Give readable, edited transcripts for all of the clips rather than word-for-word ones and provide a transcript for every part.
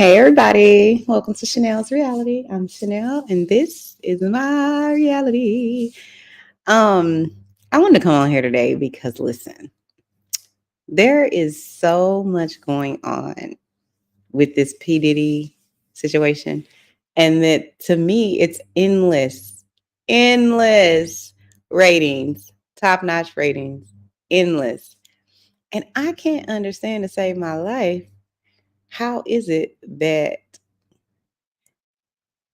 Hey everybody, welcome to Chanel's Reality. I'm Chanel and this is my reality. I wanted to come on here today because listen, there is so much going on with this P. Diddy situation, and that to me it's endless ratings, top-notch ratings, endless. And I can't understand to save my life, how is it that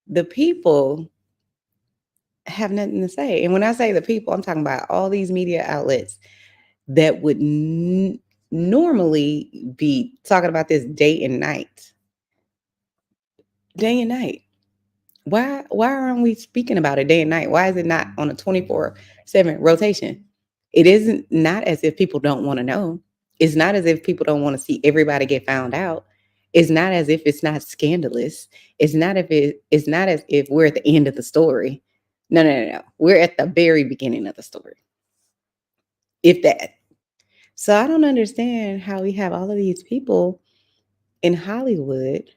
the people have nothing to say? And when I say the people, I'm talking about all these media outlets that would normally be talking about this day and night. Day and night. Why aren't we speaking about it day and night? Why is it not on a 24/7 rotation? It isn't not as if people don't want to know. It's not as if people don't want to see everybody get found out. It's not as if it's not scandalous. It's not as if we're at the end of the story. No. We're at the very beginning of the story. If that. So I don't understand how we have all of these people in Hollywood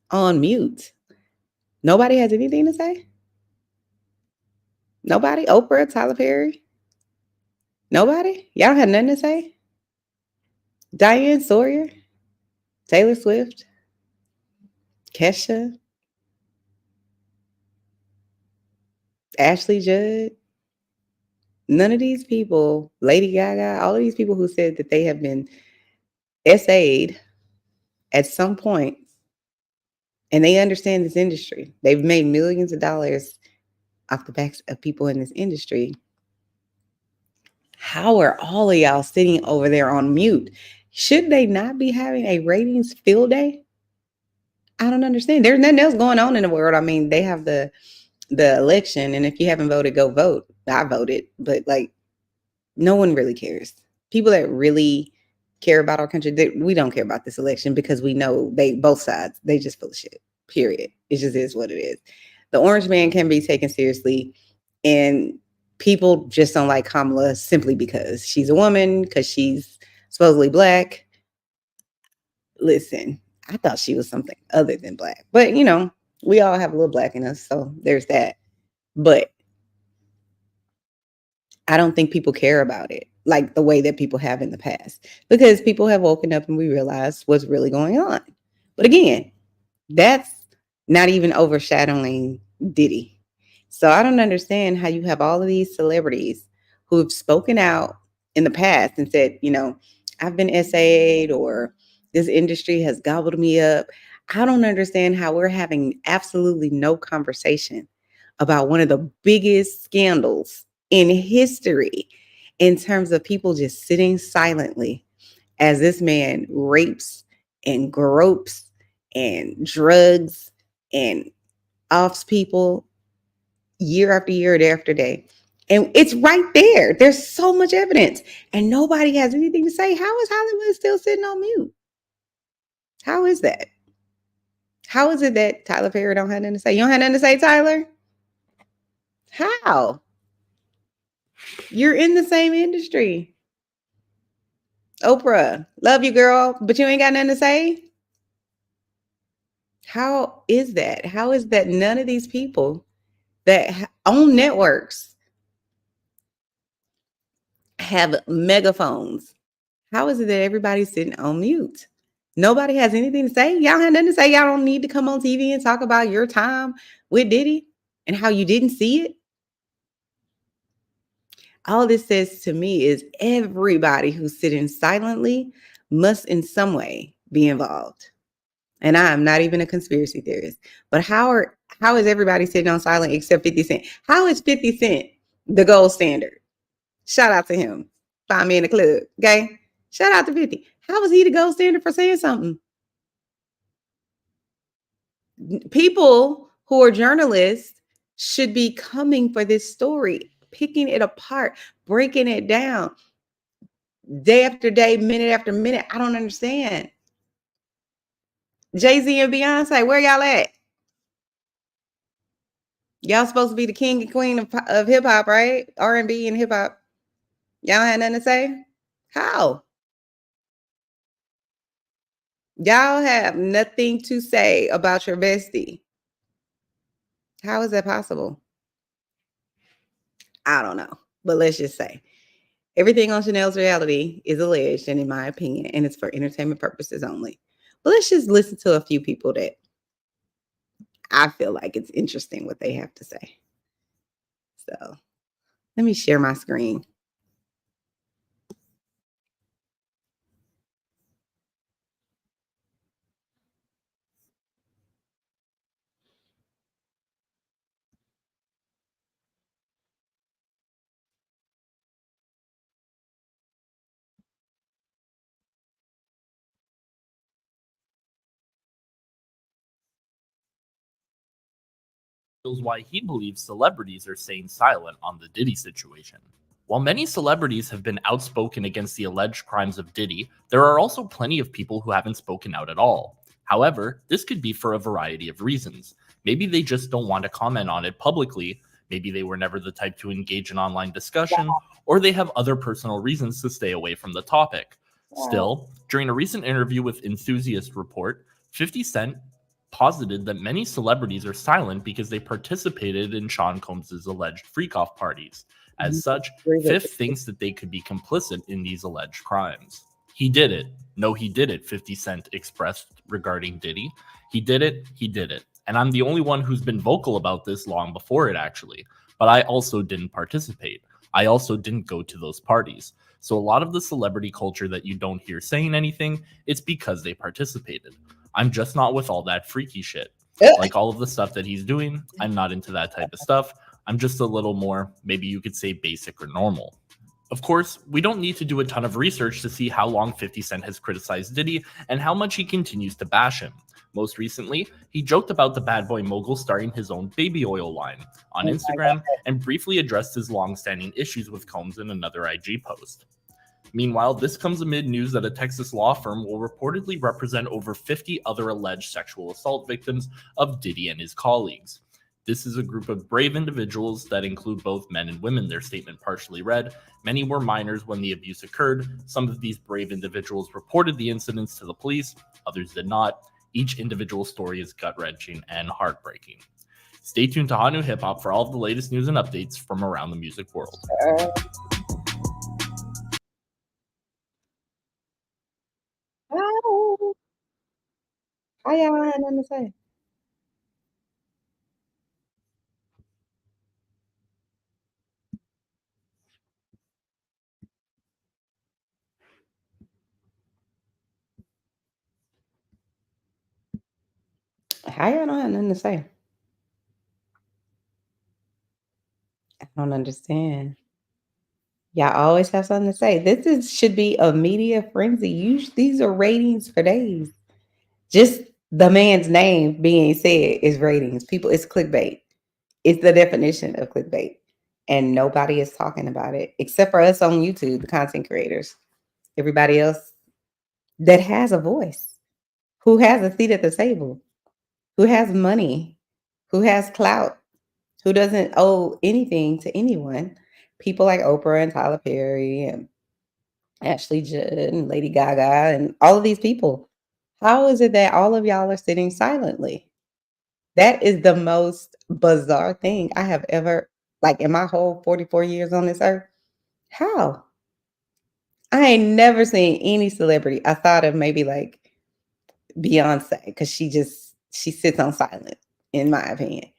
on mute. Nobody has anything to say? Nobody? Oprah, Tyler Perry? Nobody? Y'all don't have nothing to say? Diane, Sawyer, Taylor Swift, KESHA, Ashley Judd. None of these people, Lady Gaga, all of these people who said that they have been SA'd at some point, and they understand this industry. They've made millions of dollars off the backs of people in this industry. How are all of y'all sitting over there on mute? Should they not be having a ratings field day? I don't understand. There's nothing else going on in the world. I mean, they have the election, and if you haven't voted, go vote. I voted, but like no one really cares. People that really care about our country, we don't care about this election because we know both sides, they just full of shit. Period. It just is what it is. The orange man can be taken seriously, and people just don't like Kamala simply because she's a woman, because she's supposedly black. Listen, I thought she was something other than black, but you know, we all have a little black in us, so there's that. But I don't think people care about it like the way that people have in the past, because people have woken up and we realize what's really going on. But again, that's not even overshadowing Diddy. So I don't understand how you have all of these celebrities who have spoken out in the past and said, you know, I've been SA'd, or this industry has gobbled me up. I don't understand how we're having absolutely no conversation about one of the biggest scandals in history in terms of people just sitting silently as this man rapes and gropes and drugs and offs people year after year, day after day. And it's right there. There's so much evidence and nobody has anything to say. How is Hollywood still sitting on mute? How is that? How is it that Tyler Perry don't have nothing to say? You don't have nothing to say, Tyler? How? You're in the same industry. Oprah, love you, girl, but you ain't got nothing to say? How is that? How is that none of these people that own networks have megaphones? How is it that everybody's sitting on mute? Nobody has anything to say? Y'all have nothing to say? Y'all don't need to come on TV and talk about your time with Diddy and how you didn't see it? All this says to me is everybody who's sitting silently must in some way be involved. And I am not even a conspiracy theorist. But how is everybody sitting on silent except 50 Cent? How is 50 Cent the gold standard? Shout out to him. Find me in the club. Okay. Shout out to 50. How is he the gold standard for saying something? People who are journalists should be coming for this story, picking it apart, breaking it down day after day, minute after minute. I don't understand. Jay-Z and Beyonce, where y'all at? Y'all supposed to be the king and queen of hip hop, right? R&B and hip hop. Y'all had nothing to say? How? Y'all have nothing to say about your bestie. How is that possible? I don't know. But let's just say everything on Chanel's reality is alleged, and in my opinion, and it's for entertainment purposes only. But let's just listen to a few people that I feel like it's interesting what they have to say. So let me share my screen. Why he believes celebrities are staying silent on the Diddy situation. While many celebrities have been outspoken against the alleged crimes of Diddy, there are also plenty of people who haven't spoken out at all. However, this could be for a variety of reasons. Maybe they just don't want to comment on it publicly, maybe they were never the type to engage in online discussion, or they have other personal reasons to stay away from the topic. Still, during a recent interview with Enthusiast Report, 50 Cent posited that many celebrities are silent because they participated in Sean Combs' alleged freak-off parties. As such, Fifth thinks that they could be complicit in these alleged crimes. He did it. No, he did it, 50 Cent expressed regarding Diddy. He did it. He did it. And I'm the only one who's been vocal about this long before it, actually. But I also didn't participate. I also didn't go to those parties. So a lot of the celebrity culture that you don't hear saying anything, it's because they participated. I'm just not with all that freaky shit. Like all of the stuff that he's doing, I'm not into that type of stuff. I'm just a little more, maybe you could say, basic or normal. Of course, we don't need to do a ton of research to see how long 50 Cent has criticized Diddy and how much he continues to bash him. Most recently, he joked about the bad boy mogul starting his own baby oil line on Instagram and briefly addressed his long-standing issues with Combs in another IG post. Meanwhile, this comes amid news that a Texas law firm will reportedly represent over 50 other alleged sexual assault victims of Diddy and his colleagues. This is a group of brave individuals that include both men and women, their statement partially read. Many were minors when the abuse occurred. Some of these brave individuals reported the incidents to the police, others did not. Each individual story is gut-wrenching and heartbreaking. Stay tuned to Hot New Hip Hop for all of the latest news and updates from around the music world. Hi, y'all had nothing to say. How y'all don't have nothing to say? I don't understand. Y'all always have something to say. Should be a media frenzy. These are ratings for days. Just the man's name being said is ratings. People, it's clickbait. It's the definition of clickbait. And nobody is talking about it except for us on YouTube, the content creators. Everybody else that has a voice, who has a seat at the table, who has money, who has clout, who doesn't owe anything to anyone. People like Oprah and Tyler Perry and Ashley Judd and Lady Gaga and all of these people. How is it that all of y'all are sitting silently? That is the most bizarre thing I have ever, like in my whole 44 years on this earth. How? I ain't never seen any celebrity. I thought of maybe like Beyonce because she sits on silent, in my opinion.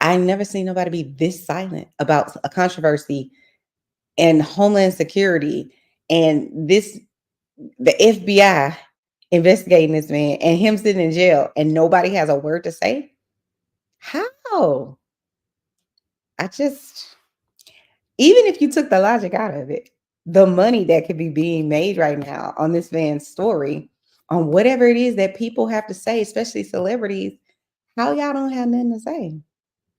I never seen nobody be this silent about a controversy and Homeland Security and the FBI investigating this man and him sitting in jail and nobody has a word to say. How? I just, even if you took the logic out of it, the money that could be being made right now on this man's story, on whatever it is that people have to say, especially celebrities, how y'all don't have nothing to say?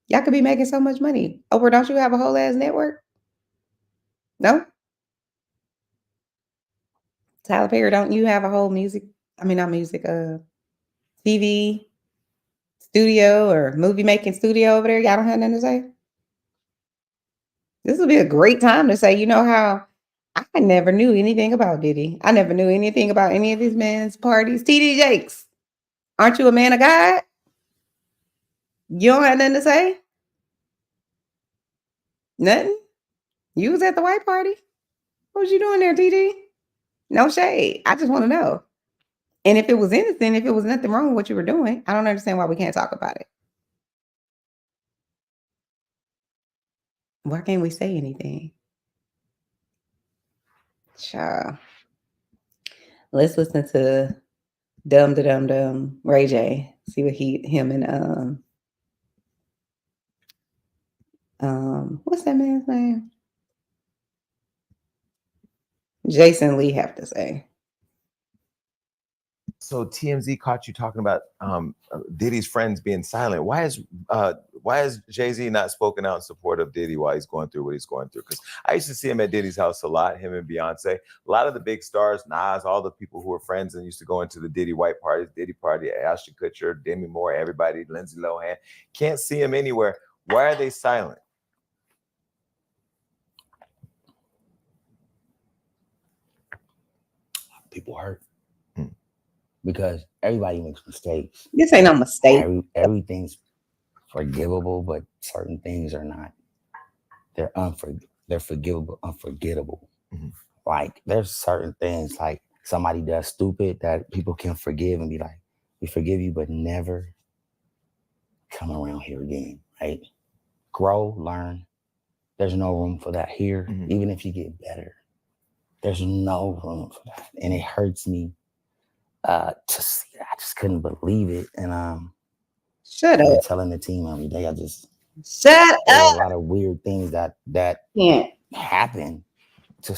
Y'all could be making so much money. Oprah, don't you have a whole ass network? No? Tyler Perry, don't you have a whole not music, TV studio or movie making studio over there? Y'all don't have nothing to say? This would be a great time to say, you know how I never knew anything about Diddy. I never knew anything about any of these men's parties. TD Jakes, aren't you a man of God? You don't have nothing to say? Nothing? You was at the white party? What was you doing there, TD? No shade. I just want to know. And if it was innocent, if it was nothing wrong with what you were doing, I don't understand why we can't talk about it. Why can't we say anything? Child. Let's listen to Dum Ray J. See what him and what's that man's name? Jason Lee have to say. So TMZ caught you talking about Diddy's friends being silent. Why is Jay-Z not spoken out in support of Diddy while he's going through what he's going through? Because I used to see him at Diddy's house a lot, him and Beyonce. A lot of the big stars, Nas, all the people who were friends and used to go into the Diddy white parties, Diddy party, Ashton Kutcher, Demi Moore, everybody, Lindsay Lohan. Can't see him anywhere. Why are they silent? People hurt. Because everybody makes mistakes. This ain't no mistake. Everything's forgivable, but certain things are not. They're forgivable, unforgettable. Mm-hmm. Like there's certain things like somebody does stupid that people can forgive and be like, we forgive you, but never come around here again, right? Grow, learn. There's no room for that here. Mm-hmm. Even if you get better, there's no room for that. And it hurts me to see that. I just couldn't believe it. And Shut I've been up. telling the team every day, Shut there's up. a lot of weird things that Can't. happen to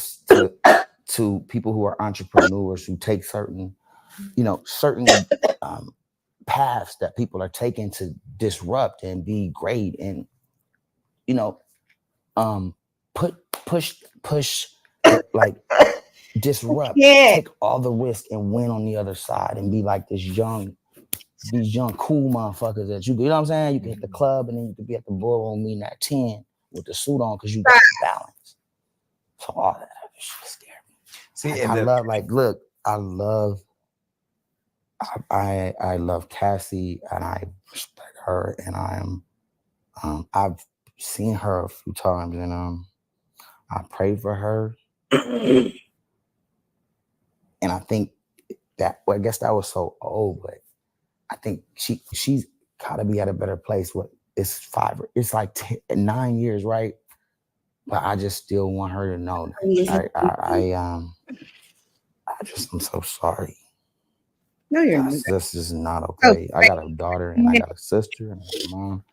people who are entrepreneurs who take certain paths that people are taking to disrupt and be great and push like disrupt, take all the risk and win on the other side and be like these young cool motherfuckers that you know what I'm saying? You can hit the club and then you can be at the ballroom meeting at 10 with the suit on because you got the balance. So all that shit scared me. See, I love Cassie and I respect her and I've seen her a few times and I pray for her. And I think that, well, I guess that was so old, but I think she's gotta be at a better place. It's like 9 years, right? But I just still want her to know. I'm so sorry. No, you're not. This is not okay. I got a daughter and I got a sister and a mom.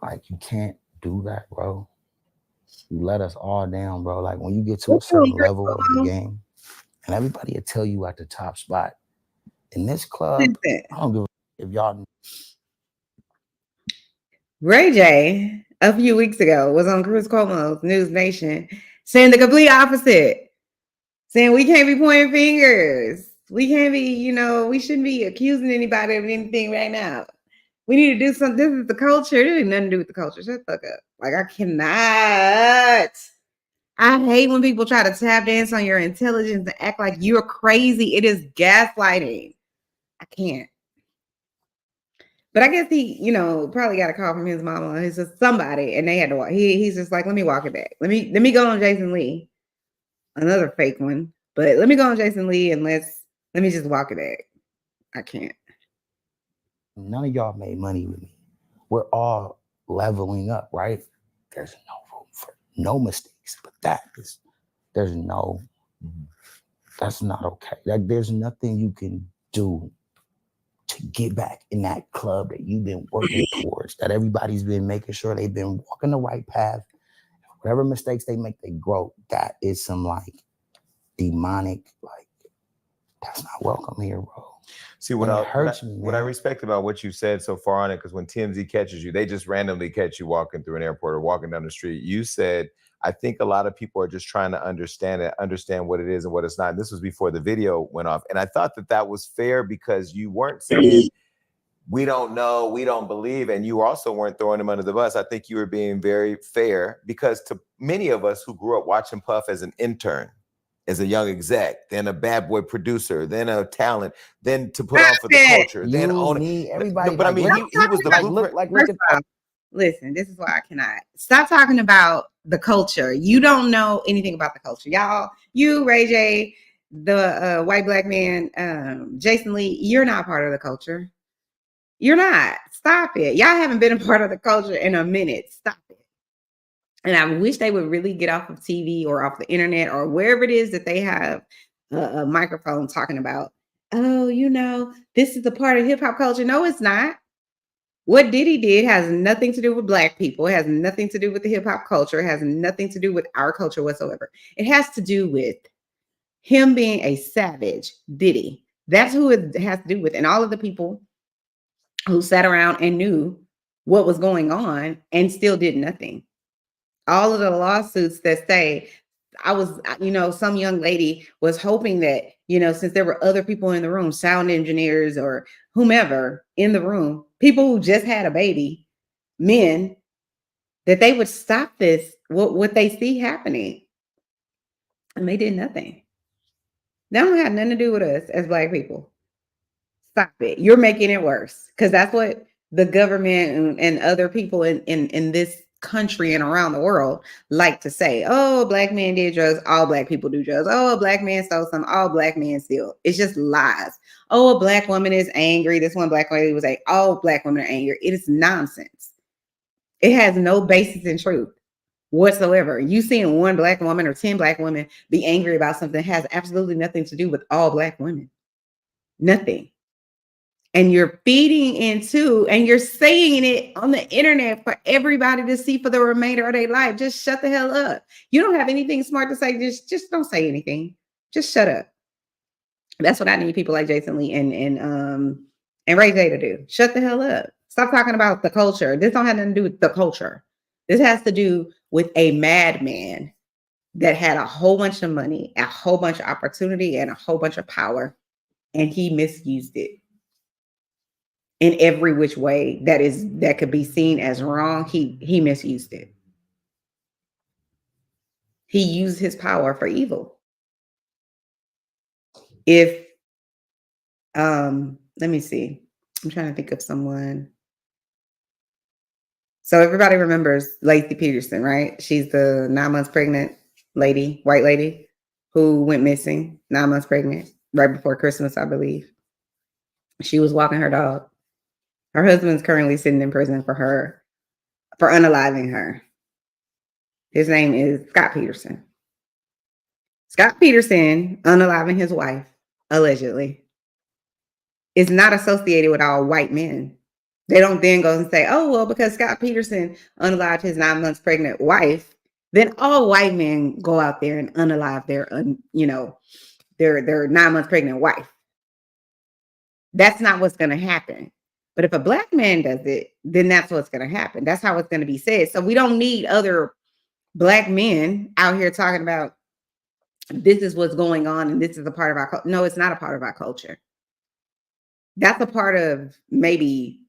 Like you can't do that, bro. You let us all down, bro. Like when you get to a certain level of the game, and everybody will tell you at the top spot. In this club, I don't give a if y'all. Ray J, a few weeks ago, was on CRUZ Cuomo's News Nation saying the complete opposite. Saying we can't be pointing fingers. We can't be, we shouldn't be accusing anybody of anything right now. We need to do something. This is the culture. It ain't nothing to do with the culture. Shut the fuck up. Like, I cannot. I hate when people try to tap dance on your intelligence and act like you're crazy. It is gaslighting. I can't. But I guess he, probably got a call from his mama. It's just somebody, and they had to walk. He's just like, let me walk it back. Let me go on Jason Lee, another fake one. But let me go on Jason Lee and let me just walk it back. I can't. None of y'all made money with me. We're all leveling up, right? There's no room for no mistakes, but that's not okay. Like there's nothing you can do to get back in that club that you've been working towards, that everybody's been making sure they've been walking the right path. Whatever mistakes they make, they grow. That is some like demonic, like that's not welcome here, bro. See, what I respect about what you said so far on it, because when TMZ catches you, they just randomly catch you walking through an airport or walking down the street. You said, I think a lot of people are just trying to understand what it is and what it's not. And this was before the video went off. And I thought that was fair because you weren't saying we don't know, we don't believe, and you also weren't throwing him under the bus. I think you were being very fair, because to many of us who grew up watching Puff as an intern, as a young exec, then a bad boy producer, then a talent, then to put on for the culture, then own me, everybody. But I like, mean, he was the blueprint. look First at off, listen, this is why I cannot stop talking about the culture. You don't know anything about the culture, y'all. You, Ray J, the white black man, Jason Lee, you're not part of the culture. You're not. Stop it. Y'all haven't been a part of the culture in a minute. Stop it. And I wish they would really get off of TV or off the internet or wherever it is that they have a microphone talking about, oh, you know, this is the part of hip hop culture. No, it's not. What Diddy did has nothing to do with black people. It has nothing to do with the hip hop culture. It has nothing to do with our culture whatsoever. It has to do with him being a savage, Diddy. That's who it has to do with. And all of the people who sat around and knew what was going on and still did nothing. All of the lawsuits that say, some young lady was hoping that, since there were other people in the room, sound engineers or whomever in the room, people who just had a baby, men, that they would stop this, what they see happening. And they did nothing. That don't have nothing to do with us as black people. Stop it. You're making it worse, because that's what the government and other people in this country and around the world like to say. Oh, black men did drugs. All black people do drugs. Oh, a black man stole some. All black men steal. It's just lies. Oh, a black woman is angry. This one black lady was like, all black women are angry. It is nonsense. It has no basis in truth whatsoever. You seeing one black woman or 10 black women be angry about something has absolutely nothing to do with all black women. Nothing. And you're feeding into, and you're saying it on the internet for everybody to see for the remainder of their life. Just shut the hell up. You don't have anything smart to say. Just don't say anything. Just shut up. That's what I need people like Jason Lee and Ray J to do. Shut the hell up. Stop talking about the culture. This don't have nothing to do with the culture. This has to do with a madman that had a whole bunch of money, a whole bunch of opportunity, and a whole bunch of power, and he misused it in every which way that could be seen as wrong. He misused it. He used his power for evil. If let me see. I'm trying to think of someone. So everybody remembers Lacey Peterson, right? She's the 9 months pregnant lady, white lady, who went missing, 9 months pregnant, right before Christmas, I believe. She was walking her dog. Her husband's currently sitting in prison for unaliving her. His name is Scott Peterson. Scott Peterson unaliving his wife, allegedly, is not associated with all white men. They don't then go and say, oh, well, because Scott Peterson unalived his 9 months pregnant wife, then all white men go out there and unalive their 9 months pregnant wife. That's not what's going to happen. But if a black man does it, then that's what's going to happen. That's how it's going to be said. So we don't need other black men out here talking about this is what's going on and this is a part of our culture. No, it's not a part of our culture. That's a part of maybe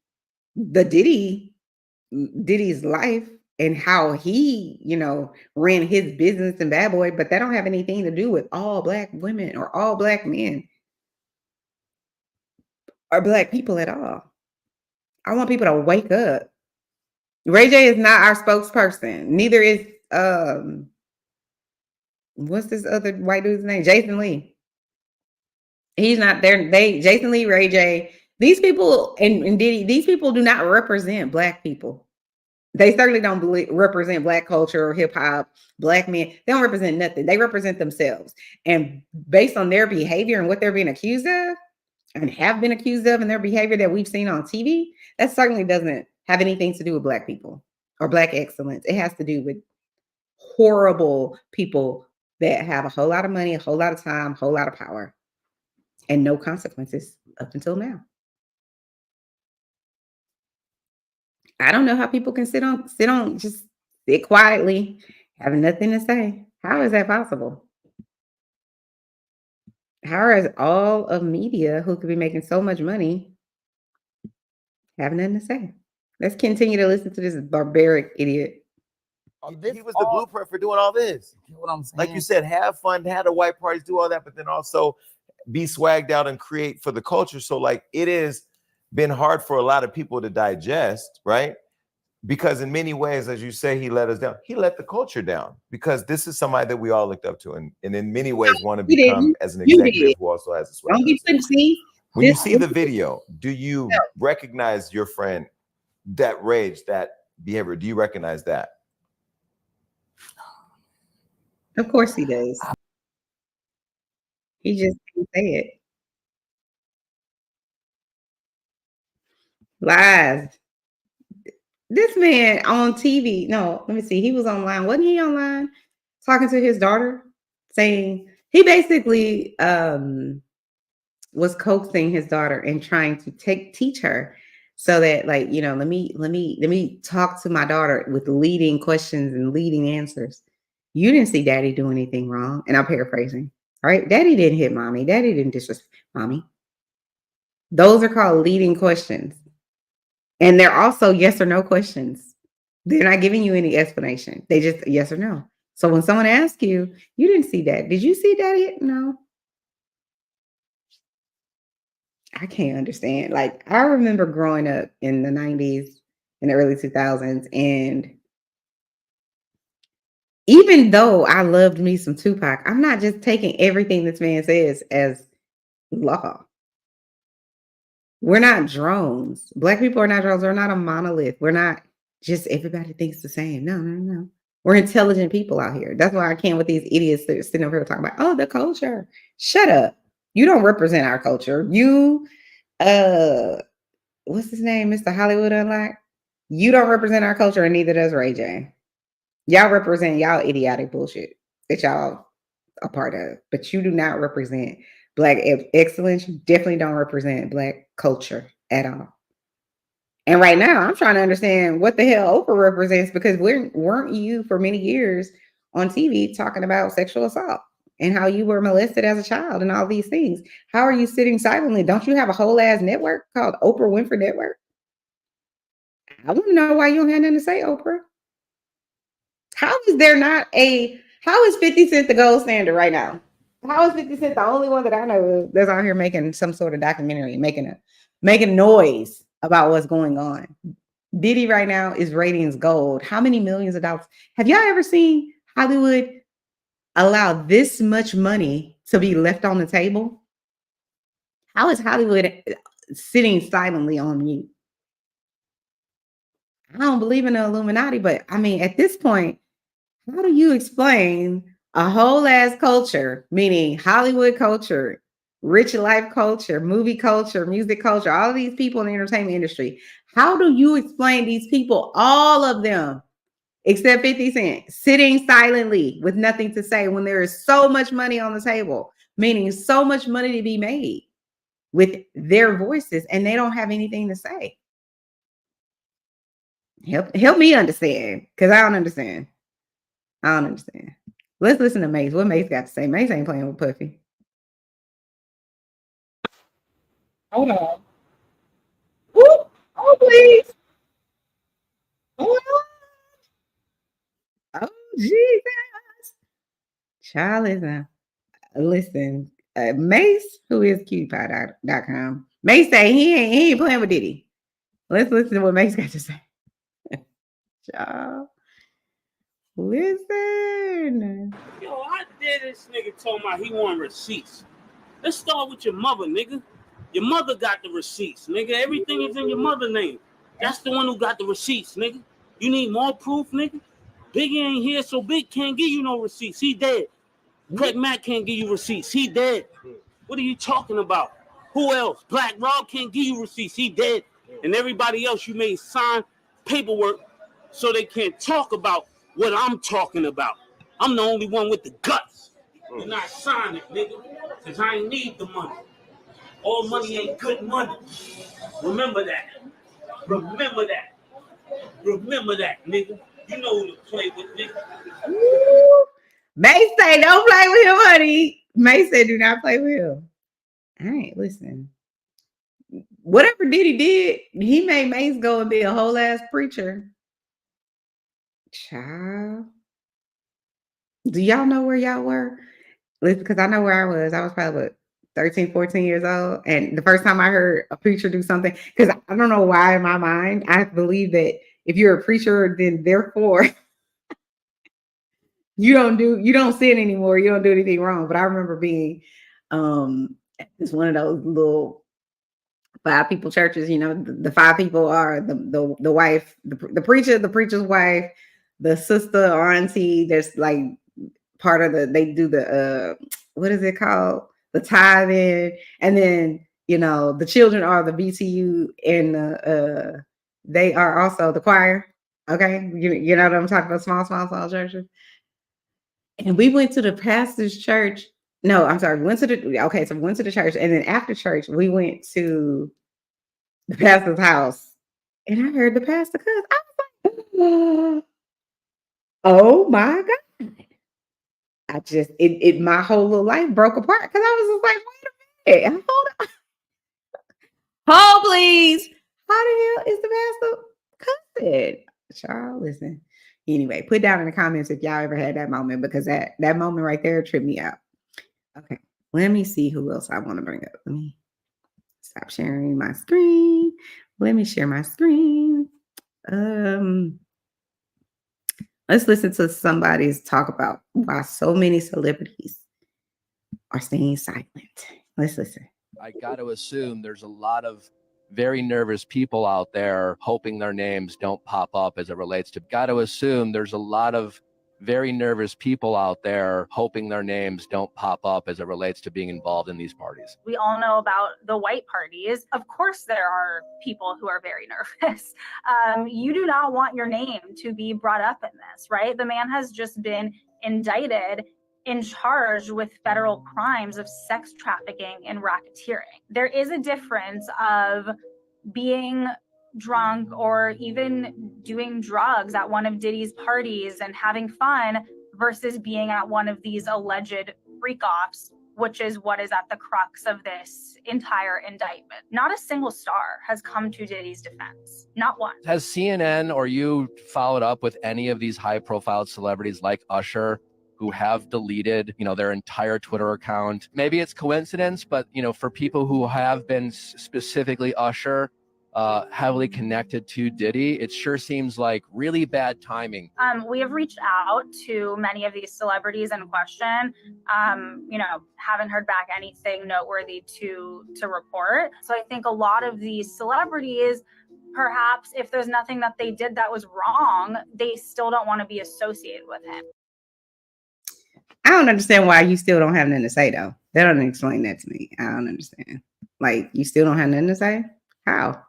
the Diddy's life and how he, ran his business in Bad Boy, but that don't have anything to do with all black women or all black men or black people at all. I want people to wake up. Ray J is not our spokesperson. Neither is what's this other white dude's name? Jason Lee. He's not there. Jason Lee, Ray J, these people and Diddy, these people do not represent black people. They certainly don't represent black culture or hip hop, black men. They don't represent nothing. They represent themselves. And based on their behavior and what they're being accused of and have been accused of and their behavior that we've seen on TV, that certainly doesn't have anything to do with black people or black excellence. It has to do with horrible people that have a whole lot of money, a whole lot of time, a whole lot of power, and no consequences up until now. I don't know how people can sit on, just sit quietly, have nothing to say. How is that possible? How is all of media who could be making so much money Have nothing to say. Let's continue to listen to this barbaric idiot. He was the blueprint for doing all this. You know what I'm saying? Like you said, have fun, have the white parties, do all that, but then also be swagged out and create for the culture. So like it has been hard for a lot of people to digest, right? Because in many ways, as you say, he let us down. He let the culture down because this is somebody that we all looked up to and in many ways want to become as an executive who also has a swag. Don't be putting, see? When you see the video, do you recognize your friend, that rage, that behavior? Do you recognize that? Of course he does. He just didn't say it. Lies. This man on TV, no, let me see. He was online. Wasn't he online talking to his daughter? Saying he basically was coaxing his daughter and trying to teach her so that, like, you know, let me talk to my daughter with leading questions and leading answers. You didn't see daddy do anything wrong. And I'm paraphrasing. All right. Daddy didn't hit mommy. Daddy didn't disrespect mommy. Those are called leading questions. And they're also yes or no questions. They're not giving you any explanation. They just yes or no. So when someone asks you, you didn't see that. Did you see daddy? No. I can't understand. Like, I remember growing up in the 90s and the early 2000s. And even though I loved me some Tupac, I'm not just taking everything this man says as law. We're not drones. Black people are not drones. We're not a monolith. We're not just everybody thinks the same. No. We're intelligent people out here. That's why I can't with these idiots that are sitting over here talking about, oh, the culture. Shut up. You don't represent our culture. You, what's his name? Mr. Hollywood Unlocked. You don't represent our culture, and neither does Ray J. Y'all represent y'all idiotic bullshit that y'all a part of, but you do not represent Black excellence. You definitely don't represent Black culture at all. And right now, I'm trying to understand what the hell OPRAH represents, because weren't you for many years on TV talking about sexual assault and how you were molested as a child and all these things? How are you sitting silently? Don't you have a whole ass network called Oprah Winfrey Network? I want to know why you don't have nothing to say, Oprah. How is 50 Cent the gold standard right now? How is 50 Cent the only one that I know that's out here making some sort of documentary, making noise about what's going on? Diddy right now is ratings gold. How many millions of dollars? Have y'all ever seen Hollywood allow this much money to be left on the table? How is Hollywood sitting silently on mute? I don't believe in the Illuminati, but I mean, at this point, how do you explain a whole ass culture, meaning Hollywood culture, rich life culture, movie culture, music culture, all of these people in the entertainment industry? How do you explain these people, all of them, except 50 Cent, sitting silently with nothing to say when there is so much money on the table, meaning so much money to be made with their voices, and they don't have anything to say? Help me understand, because I don't understand. Let's listen to Mace. What Mace got to say? Mace ain't playing with Puffy. Hold on. Whoop. Oh, please. Hold on. Oh, Jesus. Child is listen. Mace, who is cutie.com. Mace say he ain't playing with Diddy. Let's listen to what Mace got to say. Child. Listen. Yo, how dare this nigga talking about he want receipts? Let's start with your mother, nigga. Your mother got the receipts, nigga. Everything is in your mother's name. That's the one who got the receipts, nigga. You need more proof, nigga? Biggie ain't here, so Big can't give you no receipts. He dead. Craig Mack can't give you receipts. He dead. What are you talking about? Who else? Black Rob can't give you receipts. He dead. And everybody else you made sign paperwork so they can't talk about what I'm talking about. I'm the only one with the guts. You're not signing it, nigga, because I ain't need the money. All money ain't good money. Remember that. Remember that. Remember that, nigga. You know who to play with, nigga. May say don't play with him, honey. May say do not play with him. All right, listen. whatever Diddy did, he made Mace go and be a whole ass preacher. Child. Do y'all know where y'all were? Listen, because I know where I was. I was probably what, 13, 14 years old. And the first time I heard a preacher do something, because I don't know why in my mind, I believe that if you're a preacher, then therefore you don't sin anymore. You don't do anything wrong. But I remember being it's one of those little 5 people churches, you know, the 5 people are the wife, the preacher, the preacher's wife, the sister or auntie. There's like part of they do the what is it called? The tithing, and then you know the children are the BTU, and they are also the choir. Okay, you know what I'm talking about? Small churches. And we went to the pastor's church. No, I'm sorry. We went to the church, and then after church, we went to the pastor's house, and I heard the pastor cuss. I was like, "Oh my God!" I just my whole little life broke apart because I was just like, "Wait a minute, hold please. How the hell is the pastor cussing?" Child, listen. Anyway, put down in the comments if y'all ever had that moment, because that moment right there tripped me out. Okay, let me see who else I want to bring up. Let me stop sharing my screen. Let me share my screen. Let's listen to somebody's talk about why so many celebrities are staying silent. Let's listen. I got to assume there's a lot of very nervous people out there hoping their names don't pop up as it relates to. Got to assume there's a lot of very nervous people out there hoping their names don't pop up as it relates to being involved in these parties. We all know about the white parties. Of course, there are people who are very nervous. You do not want your name to be brought up in this, right? The man has just been indicted and charged with federal crimes of sex trafficking and racketeering. There is a difference of being drunk or even doing drugs at one of Diddy's parties and having fun versus being at one of these alleged freak-offs, which is what is at the crux of this entire indictment. Not a single star has come to Diddy's defense. Not one. Has CNN or you followed up with any of these high-profile celebrities like Usher, who have deleted, their entire Twitter account? Maybe it's coincidence, but, for people who have been specifically Usher, heavily connected to Diddy, it sure seems like really bad timing. We have reached out to many of these celebrities in question. Haven't heard back anything noteworthy to report. So I think a lot of these celebrities, perhaps if there's nothing that they did that was wrong, they still don't want to be associated with him. I don't understand why you still don't have nothing to say, though. That doesn't explain that to me. I don't understand. Like, you still don't have nothing to say? How?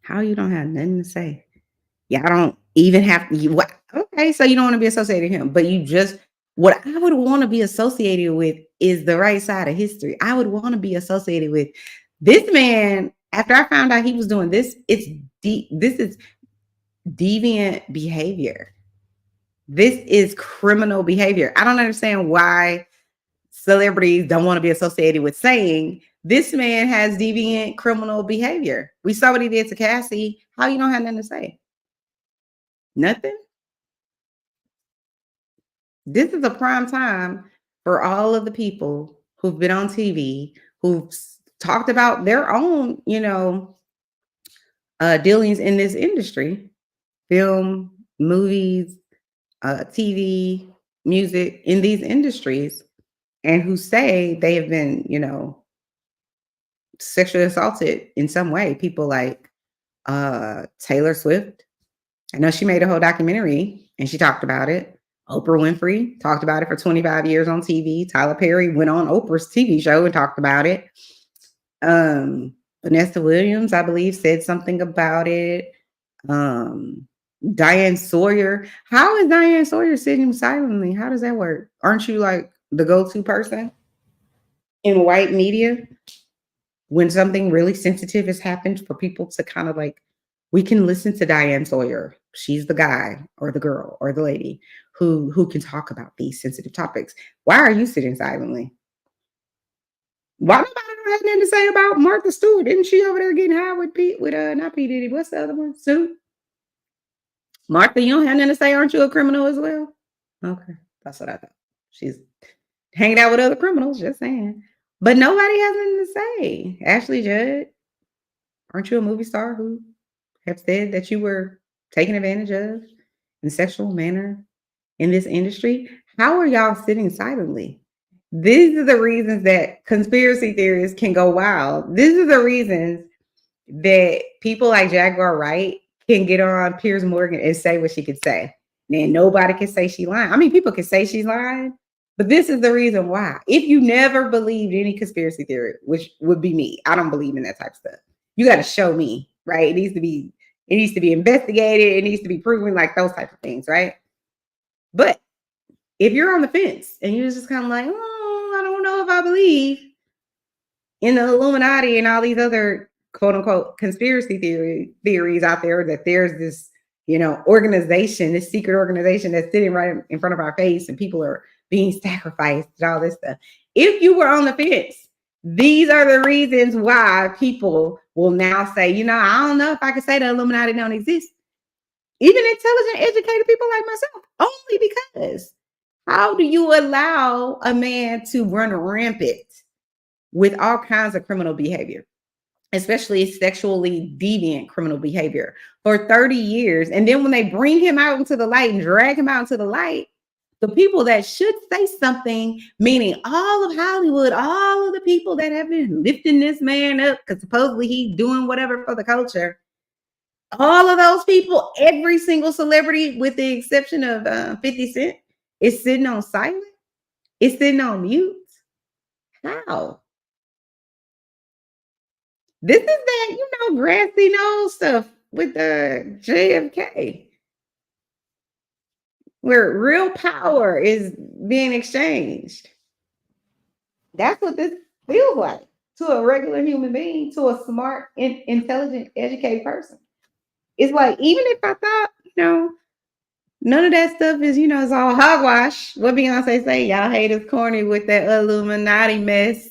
How you don't have nothing to say? Y'all don't even have what? Okay, so you don't want to be associated with him, but you just, what I would want to be associated with is the right side of history. I would want to be associated with this man. After I found out he was doing this, this is deviant behavior. This is criminal behavior. I don't understand why celebrities don't want to be associated with saying this man has deviant criminal behavior. We saw what he did to Cassie. How you don't have nothing to say? Nothing. This is a prime time for all of the people who've been on TV, who've talked about their own, dealings in this industry, film, movies, TV, music, in these industries, and who say they have been, sexually assaulted in some way. People like Taylor Swift. I know she made a whole documentary and she talked about it. Oprah Winfrey talked about it for 25 years on TV. Tyler Perry went on Oprah's TV show and talked about it. VENESSA Williams, I believe, said something about it. Diane Sawyer. How is Diane Sawyer sitting silently? How does that work? Aren't you like the go-to person in white media when something really sensitive has happened, for people to kind of like, we can listen to Diane Sawyer. She's the guy or the girl or the lady who can talk about these sensitive topics. Why are you sitting silently? Why nobody don't have nothing to say about Martha Stewart? Isn't she over there getting high with not P. Diddy? What's the other one? Sue? Martha, you don't have nothing to say. Aren't you a criminal as well? Okay, that's what I thought. She's hanging out with other criminals, just saying. But nobody has nothing to say. Ashley Judd, aren't you a movie star who have said that you were taken advantage of in sexual manner in this industry? How are y'all sitting silently? These are the reasons that conspiracy theorists can go wild. These are the reasons that people like Jaguar Wright can get on Piers Morgan and say what she could say. And nobody can say she's lying. I mean, people can say she's lying, but this is the reason why. If you never believed any conspiracy theory, which would be me, I don't believe in that type of stuff. You got to show me, right? It needs to be investigated. It needs to be proven, like those type of things, right? But if you're on the fence and you're just kind of like, oh, I don't know if I believe in the Illuminati and all these other quote unquote conspiracy theories out there, that there's this, organization, this secret organization that's sitting right in front of our face and people are being sacrificed and all this stuff. If you were on the fence, these are the reasons why people will now say, I don't know if I can say the Illuminati don't exist. Even intelligent, educated people like myself, only because how do you allow a man to run rampant with all kinds of criminal behavior, especially sexually deviant criminal behavior, for 30 years? And then when they bring him out into the light and drag him out into the light, the people that should say something, meaning all of Hollywood, all of the people that have been lifting this man up because supposedly he's doing whatever for the culture, all of those people, every single celebrity with the exception of 50 Cent, is sitting on silent. It's sitting on mute. How? This is that, grassy knoll stuff with the JFK, where real power is being exchanged. That's what this feels like to a regular human being, to a smart, intelligent, educated person. It's like, even if I thought, none of that stuff is, it's all hogwash. What Beyonce say? Y'all haters corny with that Illuminati mess.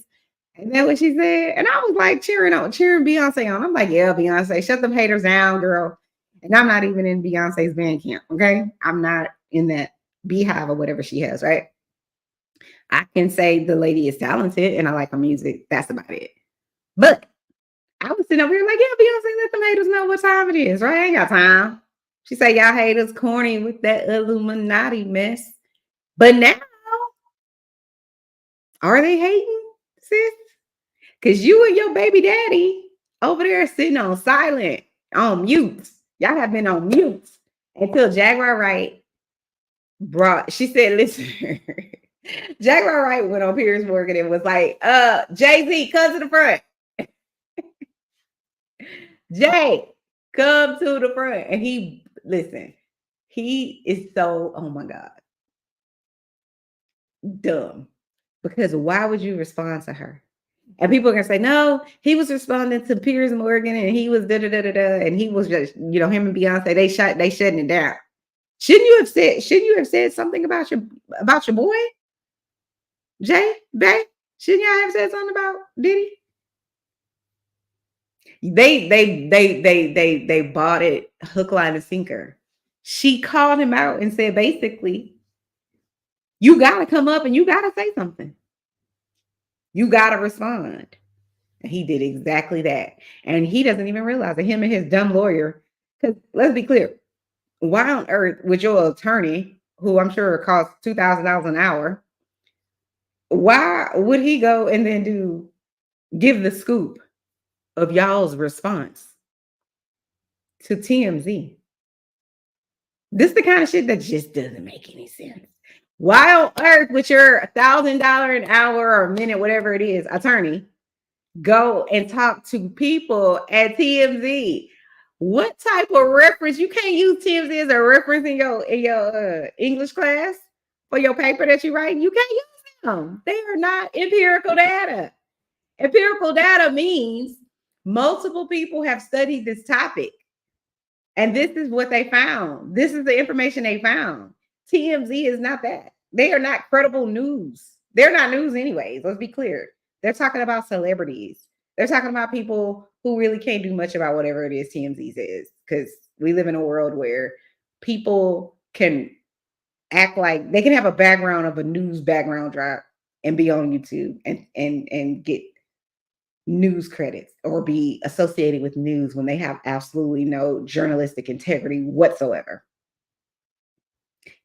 Isn't that what she said? And I was like cheering Beyonce on. I'm like, yeah, Beyonce, shut them haters down, girl. And I'm not even in Beyonce's band camp, okay? I'm not in that beehive or whatever she has, right? I can say the lady is talented and I like her music. That's about it. But I was sitting over here like, yeah, Beyonce, let them haters know what time it is, right? I ain't got time. She said, y'all haters corny with that Illuminati mess. But now, are they hating, sis? Because you and your baby daddy over there sitting on silent, on mute. Y'all have been on mute until Jaguar Wright she said, listen, Jaguar Wright went on Piers Morgan and was like, Jay-Z, come to the front. Jay, come to the front. And he is so, oh my God, dumb. Because why would you respond to her? And people are gonna say, no, he was responding to Piers Morgan and he was da-da-da-da-da, and he was just, him and Beyonce, they shutting it down. Shouldn't you have said something about your boy? Jay, Bay? Shouldn't y'all have said something about Diddy? They bought it hook, line, and sinker. She called him out and said, basically, you gotta come up and you gotta say something. You gotta respond. And he did exactly that. And he doesn't even realize that him and his dumb lawyer, because let's be clear, why on earth would your attorney, who I'm sure costs $2,000 an hour, why would he go and then give the scoop of y'all's response to TMZ? This is the kind of shit that just doesn't make any sense. Why on earth would your $1,000 an hour or a minute, whatever it is, attorney, go and talk to people at TMZ? What type of reference? You can't use TMZ as a reference in your English class for your paper that you write. You can't use them. They are not empirical data. Empirical data means multiple people have studied this topic. And this is what they found. This is the information they found. TMZ is not that. They are not credible news. They're not news anyways. Let's be clear. They're talking about celebrities. They're talking about people who really can't do much about whatever it is TMZ is, because we live in a world where people can act like they can have a background of a news background drop and be on YouTube and get news credits or be associated with news when they have absolutely no journalistic integrity whatsoever.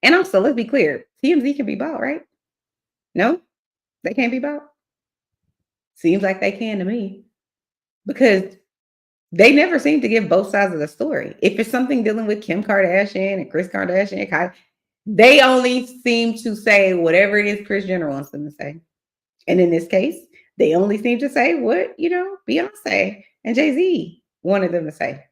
And also, let's be clear, TMZ can be bought, right? No, they can't be bought. Seems like they can to me, because they never seem to give both sides of the story. If it's something dealing with Kim Kardashian and Kris Kardashian, they only seem to say whatever it is Kris Jenner wants them to say. And in this case, they only seem to say what, Beyonce and Jay-Z wanted them to say.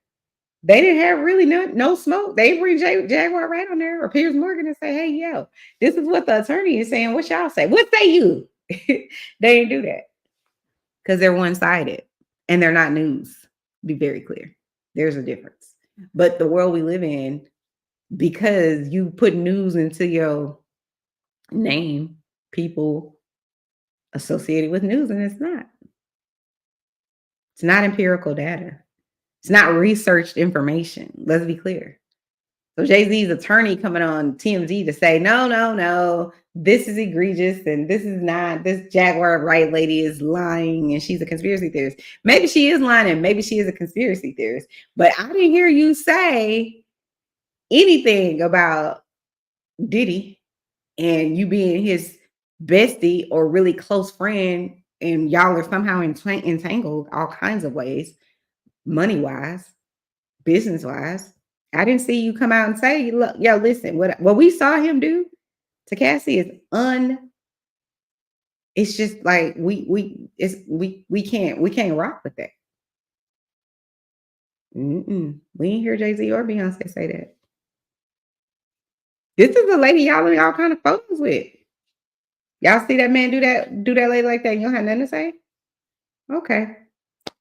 They didn't have really no smoke. They bring Jaguar right on there or Piers Morgan and say, hey, yo, this is what the attorney is saying. What y'all say? What say you? They didn't do that because they're one-sided and they're not news. Be very clear. There's a difference. But the world we live in, because you put news into your name, people associated with news, and it's not. It's not empirical data. It's not researched information. Let's be clear. So Jay-Z's attorney coming on TMZ to say, no, this is egregious and this is not, this Jaguar Wright lady is lying and she's a conspiracy theorist. Maybe she is lying and maybe she is a conspiracy theorist, but I didn't hear you say anything about Diddy and you being his bestie or really close friend, and y'all are somehow entangled all kinds of ways, money-wise, business-wise. I didn't see you come out and say, look, yo, listen, what we saw him do to Cassie is it's just like we can't rock with that. We didn't hear Jay-Z or Beyonce say that. This is a lady y'all in all kind of photos with. Y'all see that man do that lady like that, and you don't have nothing to say? Okay.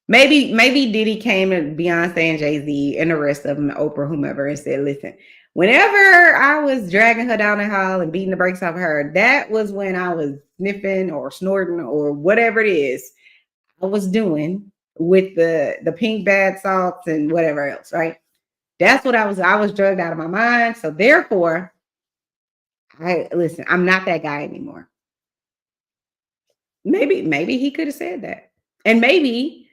Maybe Diddy came to Beyonce and Jay-Z and the rest of them, Oprah, whomever, and said, listen, whenever I was dragging her down the hall and beating the brakes off her, that was when I was sniffing or snorting or whatever it is I was doing with the pink bath salts and whatever else, right? That's what I was drugged out of my mind. So therefore, I'm not that guy anymore. Maybe he could have said that. And maybe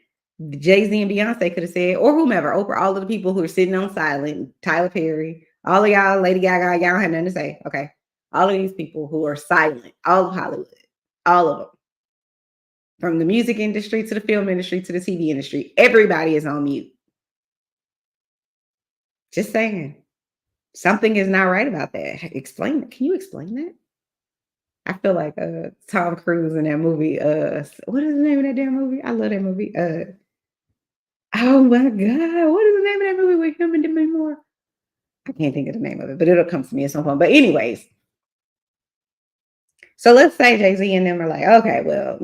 Jay-Z and Beyonce could have said, or whomever, Oprah, all of the people who are sitting on silent, Tyler Perry, all of y'all, Lady Gaga, y'all don't have nothing to say. Okay. All of these people who are silent, all of Hollywood, all of them. From the music industry to the film industry to the TV industry, everybody is on mute. Just saying. Something is not right about that. Explain it. Can you explain that? I feel like Tom Cruise in that movie. What is the name of that damn movie? I love that movie. Oh my God. What is the name of that movie with him and Demi Moore? I can't think of the name of it, but it'll come to me at some point. But anyways, so let's say Jay-Z and them are like, okay, well,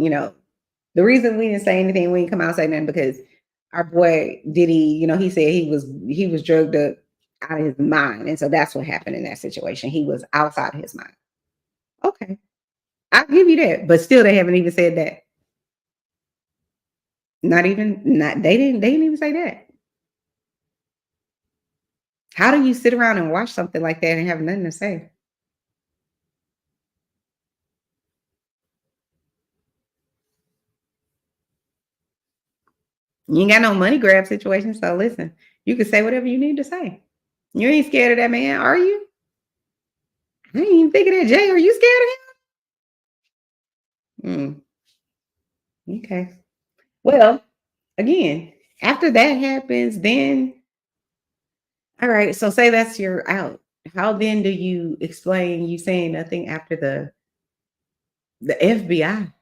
the reason we didn't say anything, we didn't come out and say nothing, because our boy Diddy, he said he was drugged up out of his mind. And so that's what happened in that situation. He was outside of his mind. Okay. I'll give you that. But still, they haven't even said that. They didn't even say that. How do you sit around and watch something like that and have nothing to say? You ain't got no money grab situation. So listen, you can say whatever you need to say. You ain't scared of that man, are you? I ain't even thinking that. Jay, are you scared of him? Okay. Well, again, after that happens, then, all right, so say that's your out. How then do you explain you saying nothing after the FBI,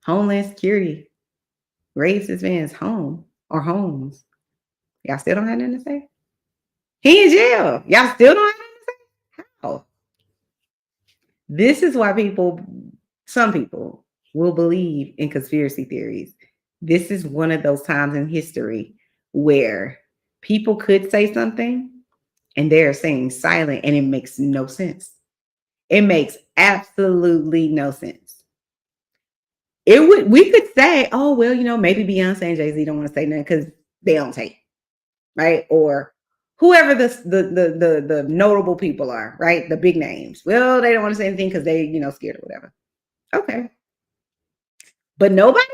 Homeland Security, raids this man's home or homes? Y'all still don't have nothing to say? He in jail. Y'all still don't have nothing to say? How? This is why some people will believe in conspiracy theories. This is one of those times in history where people could say something and they're saying silent and it makes no sense. It makes absolutely no sense. We could say, oh, well, maybe Beyonce and Jay-Z don't want to say nothing because they don't take, right? Or whoever the notable people are, right? The big names. Well, they don't want to say anything because they, scared or whatever. Okay. But nobody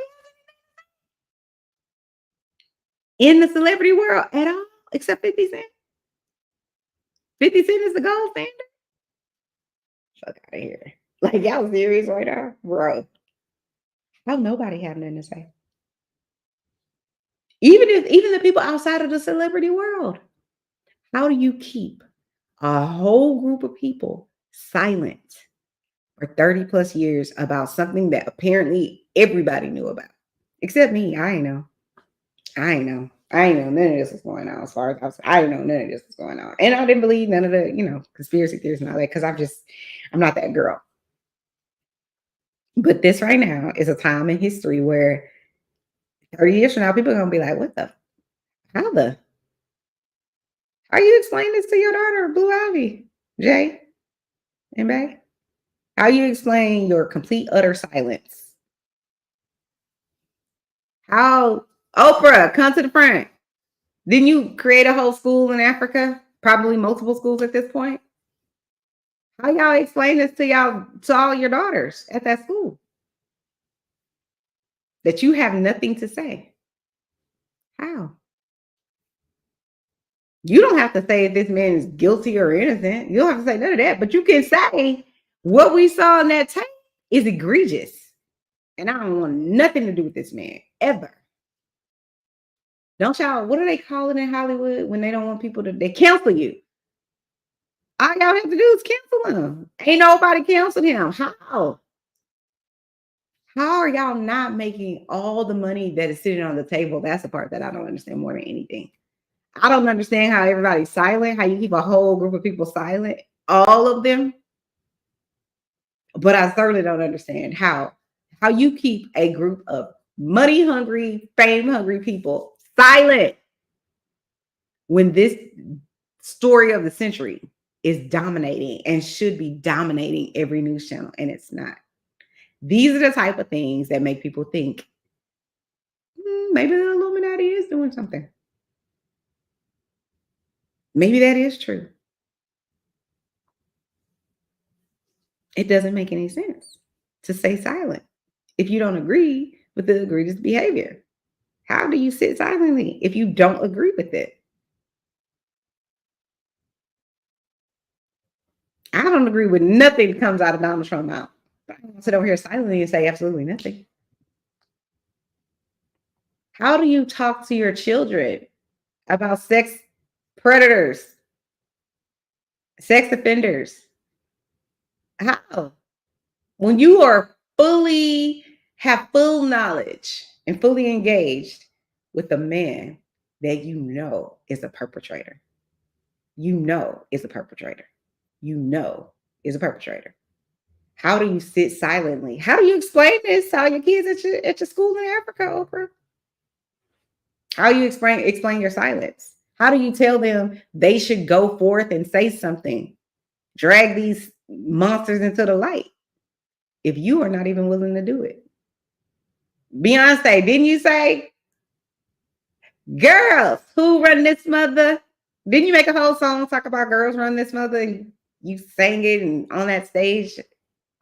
in the celebrity world at all, except 50 Cent. 50 Cent is the gold standard. Fuck out of here. Like, y'all serious right now? Bro. How nobody have nothing to say? Even the people outside of the celebrity world. How do you keep a whole group of people silent for 30 plus years about something that apparently everybody knew about? Except me. I ain't know. I ain't know none of this was going on. As far as I didn't know none of this was going on. And I didn't believe none of the, conspiracy theories and all that, because I'm not that girl. But this right now is a time in history where 30 years from now, people are going to be like, how you explain this to your daughter, Blue Ivy, Jay and Bay? How you explain your complete, utter silence? How, OPRAH, come to the front. Didn't you create a whole school in Africa? Probably multiple schools at this point. How y'all explain this to all your daughters at that school? That you have nothing to say. How? You don't have to say if this man is guilty or innocent. You don't have to say none of that. But you can say what we saw in that tape is egregious. And I don't want nothing to do with this man, ever. Don't y'all, what do they call it in Hollywood when they don't want people to, they cancel you? All y'all have to do is cancel him. Ain't nobody canceled him. How? How are y'all not making all the money that is sitting on the table? That's the part that I don't understand more than anything. I don't understand how everybody's silent, how you keep a whole group of people silent, all of them. But I certainly don't understand how you keep a group of money-hungry, fame-hungry people silent when this story of the century is dominating and should be dominating every news channel, and it's not. These are the type of things that make people think maybe the Illuminati is doing something. Maybe that is true. It doesn't make any sense to stay silent if you don't agree with the egregious behavior. How do you sit silently if you don't agree with it? I don't agree with nothing that comes out of Donald Trump's mouth. But I don't sit over here silently and say absolutely nothing. How do you talk to your children about sex predators, sex offenders? How? When you are have full knowledge and fully engaged with a man that is a perpetrator. Is a perpetrator. Is a perpetrator. How do you sit silently? How do you explain this to all your kids at your school in Africa, OPRAH? How do you explain your silence? How do you tell them they should go forth and say something? Drag these monsters into the light if you are not even willing to do it. Beyonce, didn't you say, girls who run this mother? Didn't you make a whole song talk about girls run this mother? And you sang it and on that stage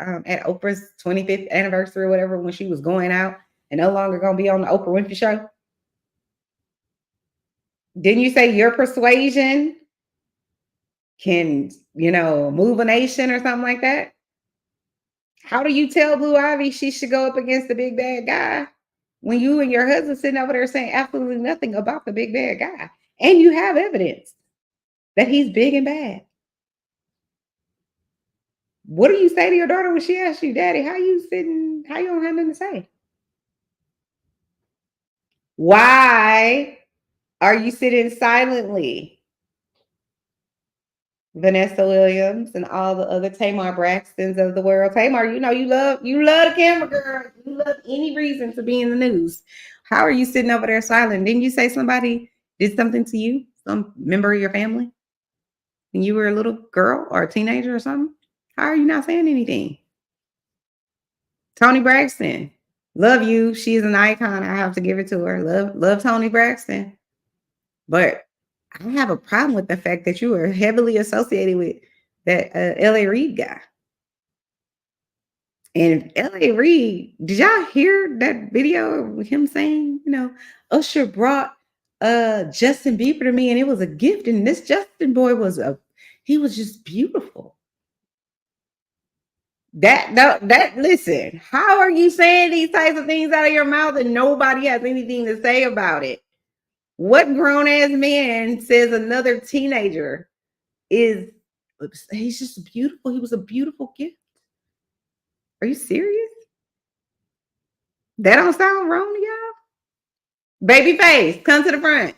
at Oprah's 25th anniversary or whatever, when she was going out and no longer going to be on the Oprah Winfrey Show? Didn't you say your persuasion can, move a nation or something like that? How do you tell Blue Ivy she should go up against the big bad guy when you and your husband sitting over there saying absolutely nothing about the big bad guy? And you have evidence that he's big and bad. What do you say to your daughter when she asks you, Daddy, how you don't have nothing to say? Why are you sitting silently? VENESSA Williams and all the other TAMAR Braxtons of the world. TAMAR, you love the camera, girl. You love any reason to be in the news. How are you sitting over there silent? Didn't you say somebody did something to you? Some member of your family? When you were a little girl or a teenager or something? How are you not saying anything? Toni Braxton, love you. She's an icon. I have to give it to her. Love Toni Braxton. But I have a problem with the fact that you are heavily associated with that L.A. Reid guy. And L.A. Reid, did y'all hear that video of him saying, Usher brought Justin Bieber to me and it was a gift. And this Justin boy he was just beautiful. Listen, how are you saying these types of things out of your mouth and nobody has anything to say about it? What grown ass man says another teenager he's just beautiful? He was a beautiful gift. Are you serious? That don't sound wrong to y'all? Babyface, come to the front.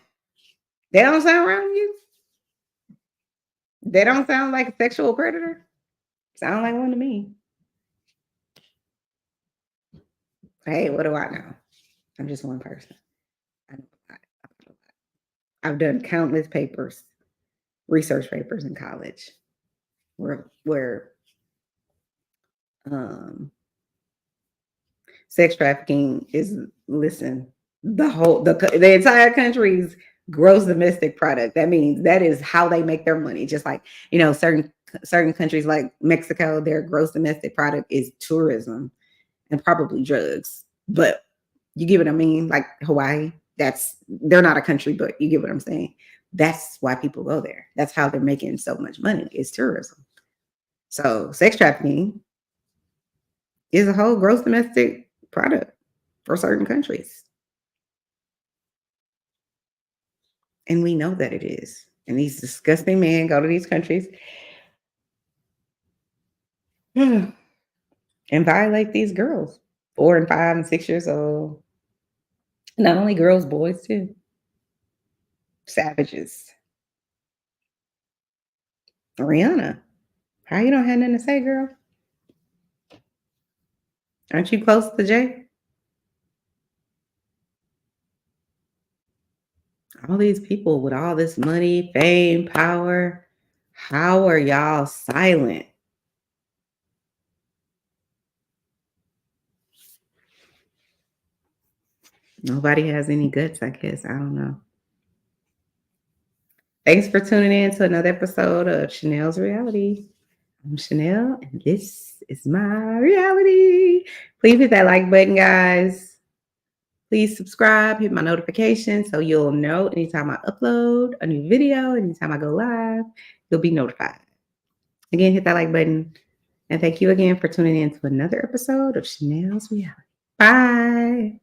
That don't sound wrong to you? They don't sound like a sexual predator? Sound like one to me. Hey, what do I know? I'm just one person. I've done countless research papers in college, where sex trafficking is, listen, the entire country's gross domestic product. That means that is how they make their money. Just like, certain countries like Mexico, their gross domestic product is tourism and probably drugs. But you get what I mean? Like Hawaii, they're not a country, but you get what I'm saying. That's why people go there. That's how they're making so much money, is tourism. So sex trafficking is a whole gross domestic product for certain countries. And we know that it is. And these disgusting men go to these countries and violate these girls, 4 and 5 and 6 years old. Not only girls, boys too. Savages. Rihanna, how you don't have nothing to say, girl? Aren't you close to Jay? All these people with all this money, fame, power, how are y'all silent? Nobody has any guts, I guess. I don't know. Thanks for tuning in to another episode of Chanel's Reality. I'm Chanel, and this is my reality. Please hit that like button, guys. Please subscribe, hit my notifications so you'll know anytime I upload a new video, anytime I go live, you'll be notified. Again, hit that like button. And thank you again for tuning in to another episode of Chanel's Reality. Bye.